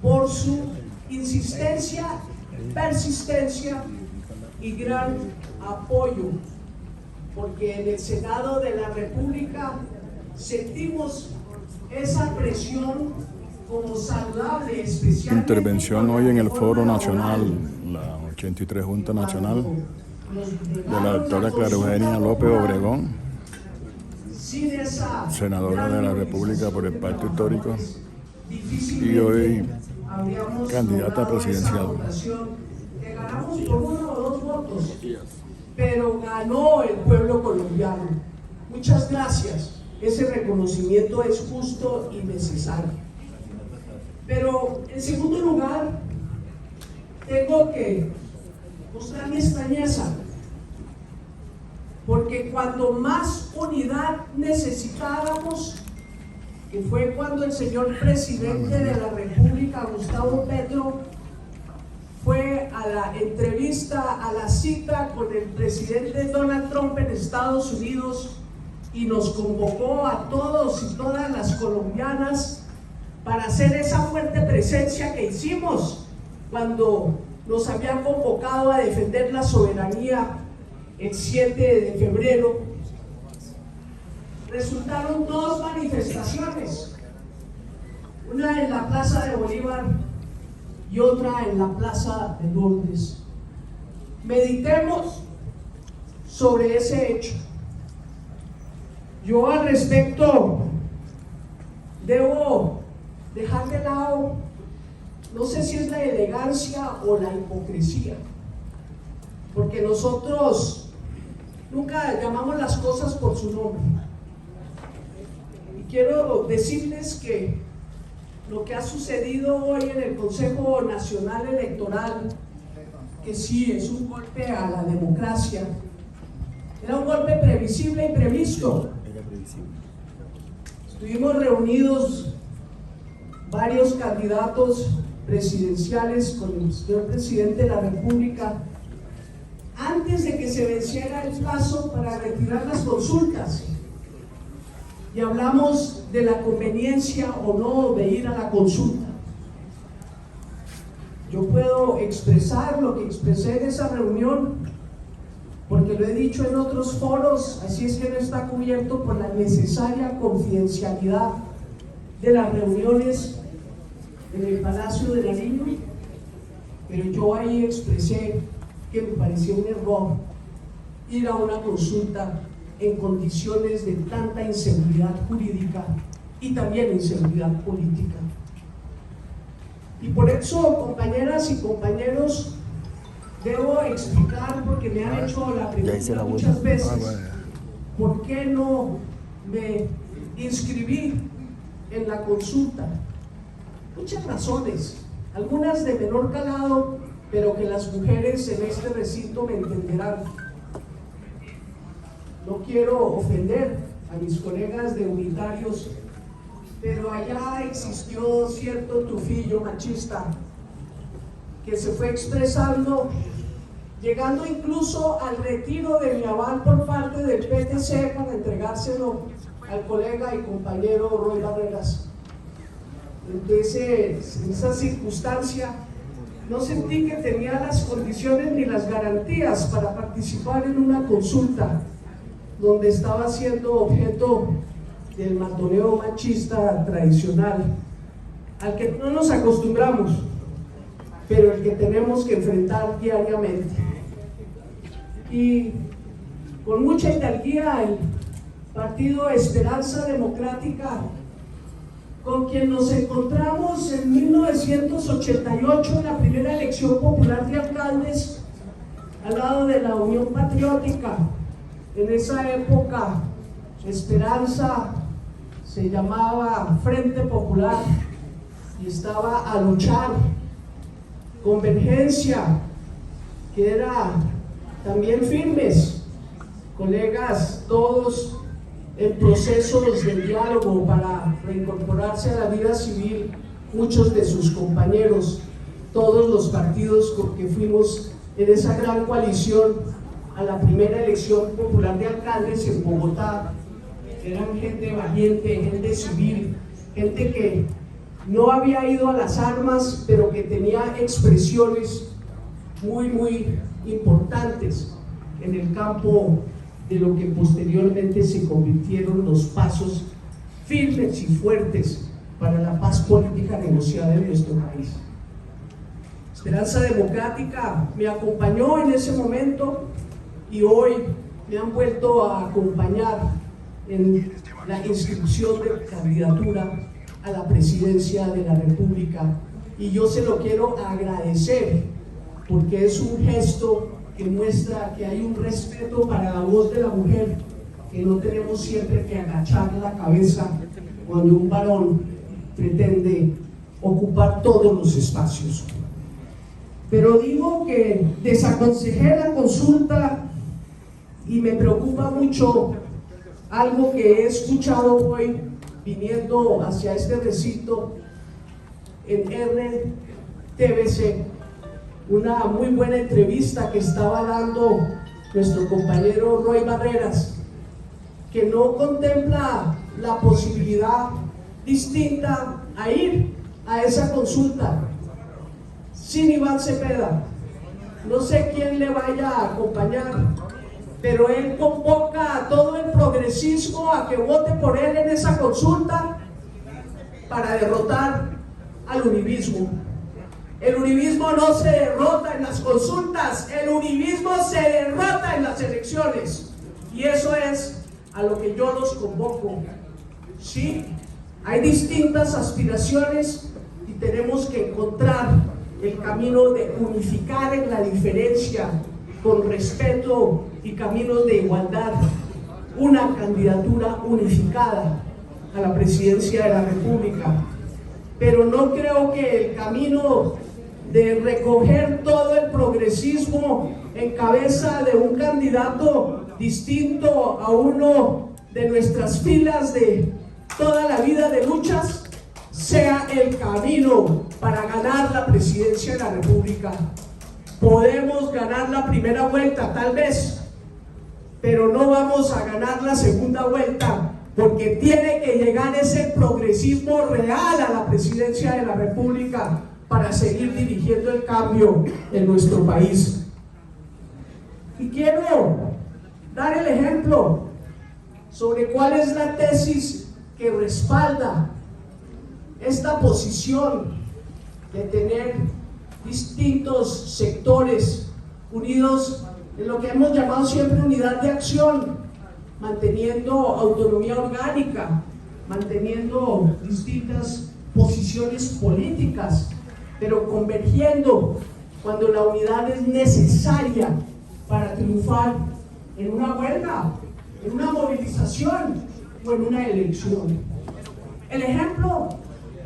por su insistencia, persistencia y gran apoyo, porque en el Senado de la República sentimos esa presión como saludable, especialmente. Intervención hoy en el Foro Nacional, la 83 Junta Nacional, de la doctora Clara Eugenia López Obregón, senadora de la República por el Pacto Histórico y hoy candidata presidencial. Que ganamos por 1 o 2 votos, pero ganó el pueblo colombiano. Muchas gracias. Ese reconocimiento es justo y necesario. Pero en segundo lugar, tengo que mostrar mi extrañeza, porque cuando más unidad necesitábamos, que fue cuando el señor presidente de la República, Gustavo Petro, fue a la entrevista, a la cita con el presidente Donald Trump en Estados Unidos y nos convocó a todos y todas las colombianas para hacer esa fuerte presencia que hicimos cuando nos habían convocado a defender la soberanía el 7 de febrero. Resultaron 2 manifestaciones, una en la Plaza de Bolívar y otra en la Plaza de Lourdes. Meditemos sobre ese hecho. Yo al respecto debo dejar de lado, no sé si es la elegancia o la hipocresía, porque nosotros nunca llamamos las cosas por su nombre. Y quiero decirles que lo que ha sucedido hoy en el Consejo Nacional Electoral, que sí es un golpe a la democracia, era un golpe previsible y previsto. Estuvimos reunidos varios candidatos presidenciales con el señor presidente de la República antes de que se venciera el plazo para retirar las consultas, y hablamos de la conveniencia o no de ir a la consulta. Yo puedo expresar lo que expresé en esa reunión porque lo he dicho en otros foros, así es que no está cubierto por la necesaria confidencialidad de las reuniones en el Palacio de Nariño, pero yo ahí expresé que me parecía un error ir a una consulta en condiciones de tanta inseguridad jurídica y también inseguridad política. Y por eso, compañeras y compañeros, debo explicar, porque me han hecho la pregunta muchas veces, ¿por qué no me inscribí en la consulta? Muchas razones, algunas de menor calado, pero que las mujeres en este recinto me entenderán. No quiero ofender a mis colegas de unitarios, pero allá existió cierto tufillo machista que se fue expresando, llegando incluso al retiro de mi aval por parte del PTC para entregárselo al colega y compañero Roy Barreras. Entonces, en esa circunstancia, no sentí que tenía las condiciones ni las garantías para participar en una consulta donde estaba siendo objeto del matoneo machista tradicional, al que no nos acostumbramos, pero el que tenemos que enfrentar diariamente. Y con mucha hidalguía, el Partido Esperanza Democrática, con quien nos encontramos en 1988 en la primera elección popular de alcaldes, al lado de la Unión Patriótica. En esa época, Esperanza se llamaba Frente Popular y estaba a luchar. Convergencia, que era también firmes, colegas todos en procesos de diálogo para reincorporarse a la vida civil, muchos de sus compañeros, todos los partidos con que fuimos en esa gran coalición a la primera elección popular de alcaldes en Bogotá. Eran gente valiente, gente civil, gente que no había ido a las armas, pero que tenía expresiones muy importantes en el campo de lo que posteriormente se convirtieron los pasos firmes y fuertes para la paz política negociada en nuestro país. Esperanza Democrática me acompañó en ese momento y hoy me han vuelto a acompañar en la inscripción de candidatura a la presidencia de la República, y yo se lo quiero agradecer porque es un gesto que muestra que hay un respeto para la voz de la mujer, que no tenemos siempre que agachar la cabeza cuando un varón pretende ocupar todos los espacios. Pero digo que desaconsejé la consulta y me preocupa mucho algo que he escuchado hoy viniendo hacia este recinto en RTBC, una muy buena entrevista que estaba dando nuestro compañero Roy Barreras, que no contempla la posibilidad distinta a ir a esa consulta sin Iván Cepeda. No sé quién le vaya a acompañar, pero él convoca a todo el progresismo a que vote por él en esa consulta para derrotar al uribismo. El uribismo no se derrota en las consultas, el uribismo se derrota en las elecciones, y eso es a lo que yo los convoco. Sí, hay distintas aspiraciones y tenemos que encontrar el camino de unificar en la diferencia, con respeto y caminos de igualdad, una candidatura unificada a la presidencia de la República. Pero no creo que el camino de recoger todo el progresismo en cabeza de un candidato distinto a uno de nuestras filas de toda la vida de luchas sea el camino para ganar la presidencia de la República. Podemos ganar la primera vuelta, tal vez, pero no vamos a ganar la segunda vuelta, porque tiene que llegar ese progresismo real a la presidencia de la República para seguir dirigiendo el cambio en nuestro país. Y quiero dar el ejemplo sobre cuál es la tesis que respalda esta posición de tener distintos sectores unidos en lo que hemos llamado siempre unidad de acción, manteniendo autonomía orgánica, manteniendo distintas posiciones políticas, pero convergiendo cuando la unidad es necesaria para triunfar en una huelga, en una movilización o en una elección. El ejemplo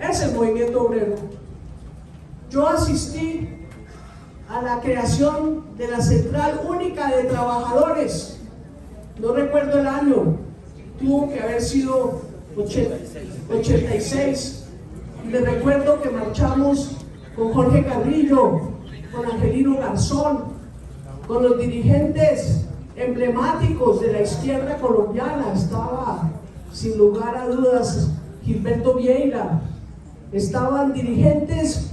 es el movimiento obrero. Yo asistí a la creación de la Central Única de Trabajadores, no recuerdo el año, tuvo que haber sido 86, y me recuerdo que marchamos con Jorge Carrillo, con Angelino Garzón, con los dirigentes emblemáticos de la izquierda colombiana. Estaba sin lugar a dudas Gilberto Vieira, estaban dirigentes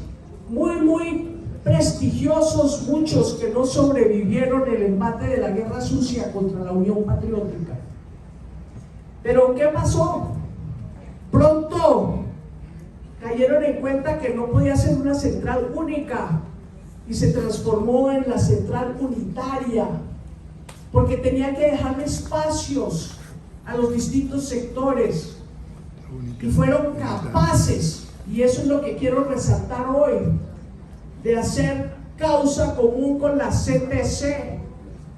muy prestigiosos, muchos que no sobrevivieron el embate de la guerra sucia contra la Unión Patriótica. Pero ¿qué pasó? Pronto cayeron en cuenta que no podía ser una central única y se transformó en la central unitaria, porque tenía que dejar espacios a los distintos sectores, y fueron capaces, y eso es lo que quiero resaltar hoy, de hacer causa común con la CTC,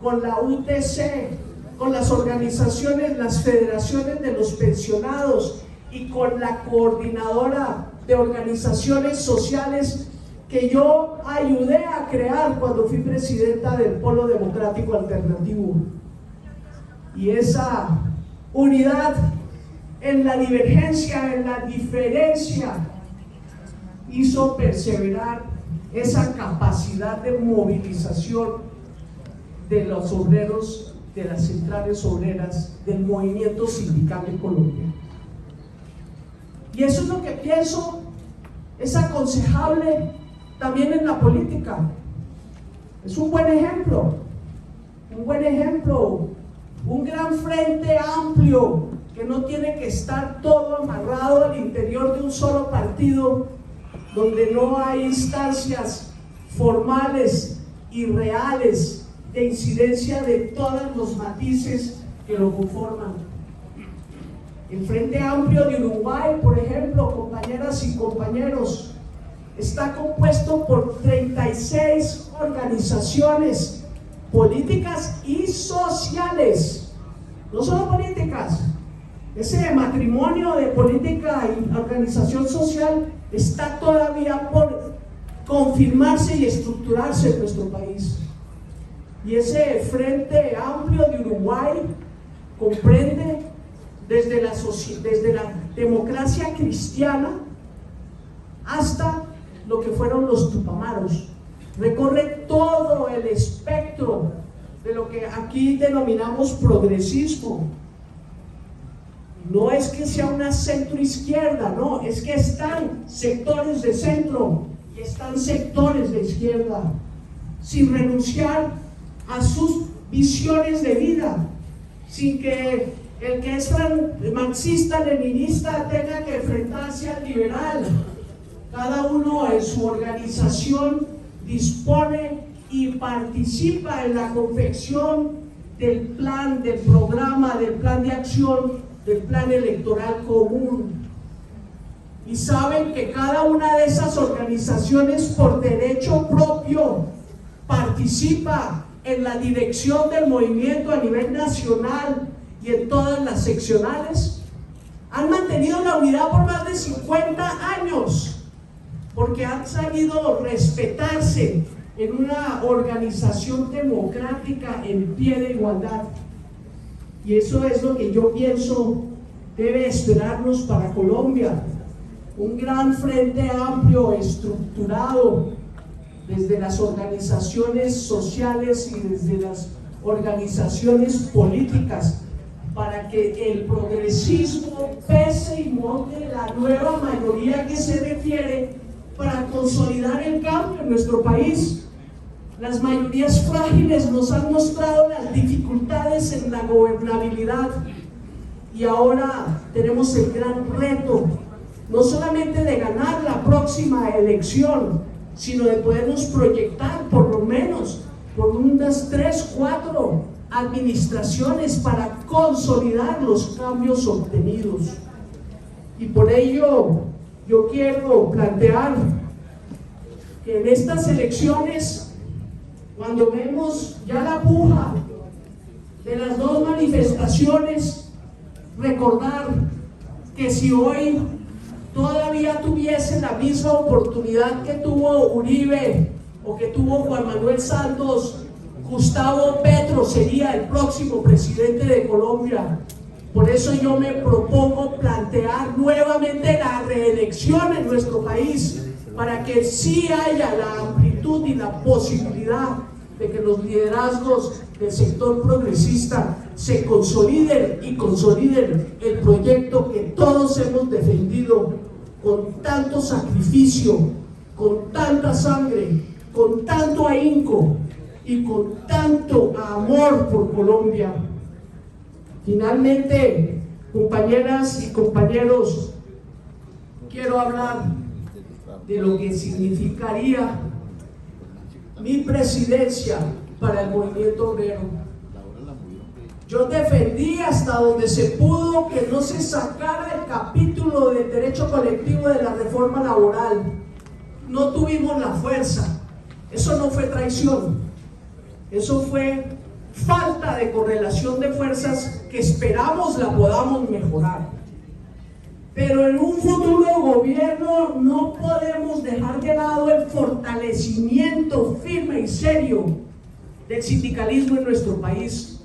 con la UTC, con las organizaciones, las federaciones de los pensionados y con la coordinadora de organizaciones sociales que yo ayudé a crear cuando fui presidenta del Polo Democrático Alternativo. Y esa unidad en la divergencia, en la diferencia, hizo perseverar esa capacidad de movilización de los obreros, de las centrales obreras, del movimiento sindical en Colombia. Y eso es lo que pienso es aconsejable también en la política. Es un buen ejemplo, un gran frente amplio que no tiene que estar todo amarrado al interior de un solo partido, donde no hay instancias formales y reales de incidencia de todos los matices que lo conforman. El Frente Amplio de Uruguay, por ejemplo, compañeras y compañeros, está compuesto por 36 organizaciones políticas y sociales, no solo políticas. Ese matrimonio de política y organización social está todavía por confirmarse y estructurarse en nuestro país. Y ese Frente Amplio de Uruguay comprende desde la democracia cristiana hasta lo que fueron los tupamaros. Recorre todo el espectro de lo que aquí denominamos progresismo. No es que sea una centro-izquierda, no, es que están sectores de centro y están sectores de izquierda, sin renunciar a sus visiones de vida, sin que el que es marxista-leninista tenga que enfrentarse al liberal. Cada uno en su organización dispone y participa en la confección del plan, del programa, del plan de acción, del plan electoral común. Y saben que cada una de esas organizaciones por derecho propio participa en la dirección del movimiento a nivel nacional y en todas las seccionales. Han mantenido la unidad por más de 50 años, porque han sabido respetarse en una organización democrática en pie de igualdad. Y eso es lo que yo pienso debe esperarnos para Colombia. Un gran frente amplio, estructurado desde las organizaciones sociales y desde las organizaciones políticas, para que el progresismo pese y monte la nueva mayoría que se requiere para consolidar el cambio en nuestro país. Las mayorías frágiles nos han mostrado las dificultades en la gobernabilidad y ahora tenemos el gran reto, no solamente de ganar la próxima elección, sino de podernos proyectar por lo menos por unas 3, 4 administraciones para consolidar los cambios obtenidos. Y por ello yo quiero plantear que en estas elecciones, cuando vemos ya la puja de las dos manifestaciones, recordar que si hoy todavía tuviese la misma oportunidad que tuvo Uribe o que tuvo Juan Manuel Santos, Gustavo Petro sería el próximo presidente de Colombia. Por eso yo me propongo plantear nuevamente la reelección en nuestro país, para que sí haya la amplitud y la posibilidad de que los liderazgos del sector progresista se consoliden y consoliden el proyecto que todos hemos defendido con tanto sacrificio, con tanta sangre, con tanto ahínco y con tanto amor por Colombia. Finalmente, compañeras y compañeros, quiero hablar de lo que significaría mi presidencia para el movimiento obrero. Yo defendí hasta donde se pudo que no se sacara el capítulo del derecho colectivo de la reforma laboral. No tuvimos la fuerza. Eso no fue traición. Eso fue falta de correlación de fuerzas que esperamos la podamos mejorar. Pero en un futuro gobierno no podemos dejar de lado el fortalecimiento firme y serio del sindicalismo en nuestro país.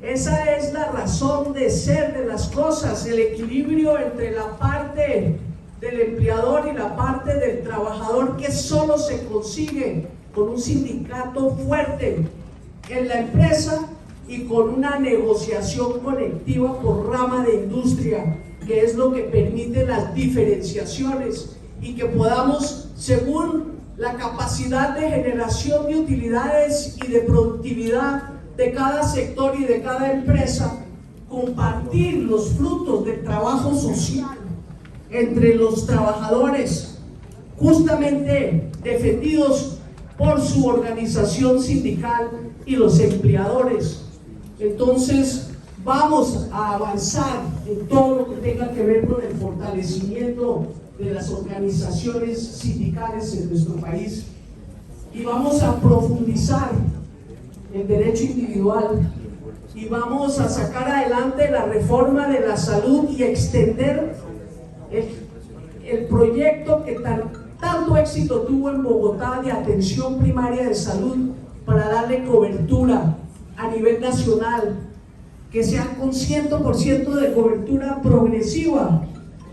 Esa es la razón de ser de las cosas, el equilibrio entre la parte del empleador y la parte del trabajador, que solo se consigue con un sindicato fuerte en la empresa y con una negociación colectiva por rama de industria, que es lo que permite las diferenciaciones y que podamos, según la capacidad de generación de utilidades y de productividad de cada sector y de cada empresa, compartir los frutos del trabajo social entre los trabajadores, justamente defendidos por su organización sindical y los empleadores. Entonces, vamos a avanzar en todo lo que tenga que ver con el fortalecimiento de las organizaciones sindicales en nuestro país, y vamos a profundizar el derecho individual, y vamos a sacar adelante la reforma de la salud y extender el proyecto que tanto éxito tuvo en Bogotá de atención primaria de salud, para darle cobertura a nivel nacional, que sea con 100% de cobertura progresiva,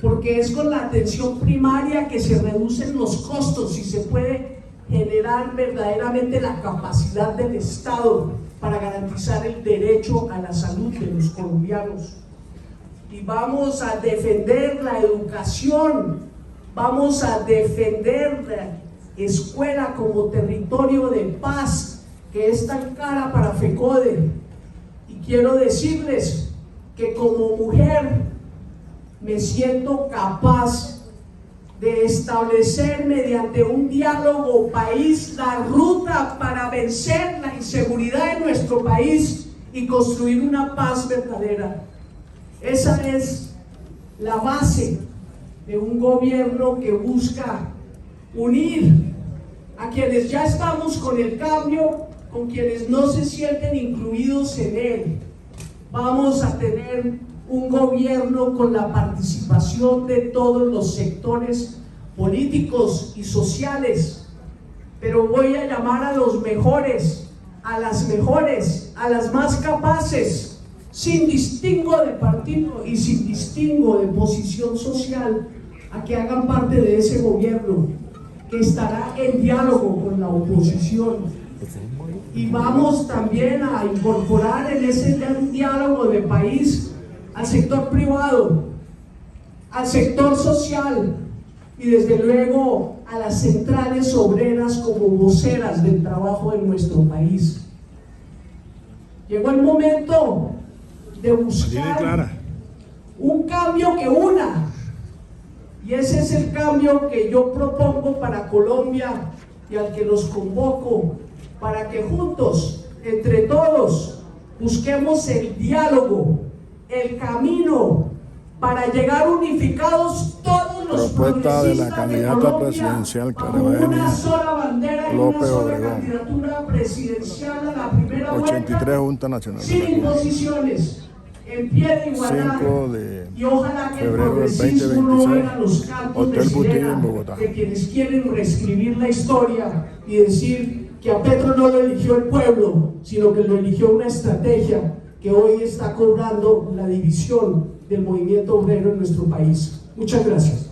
porque es con la atención primaria que se reducen los costos y se puede generar verdaderamente la capacidad del Estado para garantizar el derecho a la salud de los colombianos. Y vamos a defender la educación, vamos a defender la escuela como territorio de paz, que es tan cara para FECODE. Y quiero decirles que como mujer me siento capaz de establecer mediante un diálogo país la ruta para vencer la inseguridad en nuestro país y construir una paz verdadera. Esa es la base de un gobierno que busca unir a quienes ya estamos con el cambio, con quienes no se sienten incluidos en él. Vamos a tener un gobierno con la participación de todos los sectores políticos y sociales, pero voy a llamar a los mejores, a las mejores, a las más capaces, sin distingo de partido y sin distingo de posición social, a que hagan parte de ese gobierno que estará en diálogo con la oposición. Y vamos también a incorporar en ese diálogo de país al sector privado, al sector social y desde luego a las centrales obreras como voceras del trabajo de nuestro país. Llegó el momento de buscar un cambio que una, y ese es el cambio que yo propongo para Colombia y al que los convoco, para que juntos, entre todos, busquemos el diálogo, el camino para llegar unificados todos los propuesta de la progresistas candidata de Colombia presidencial bajo una Clara sola bandera y López una sola Obregón. candidatura presidencial a la primera 83 vuelta, Junta Nacional. sin imposiciones, en pie de igualdad. 5 de Y ojalá que el febrero del progresismo no 2026, venga a los cantos Hotel de Boutique sirena en Bogotá. de quienes quieren reescribir la historia y decir que a Petro no lo eligió el pueblo, sino que lo eligió una estrategia que hoy está cobrando la división del movimiento obrero en nuestro país. Muchas gracias.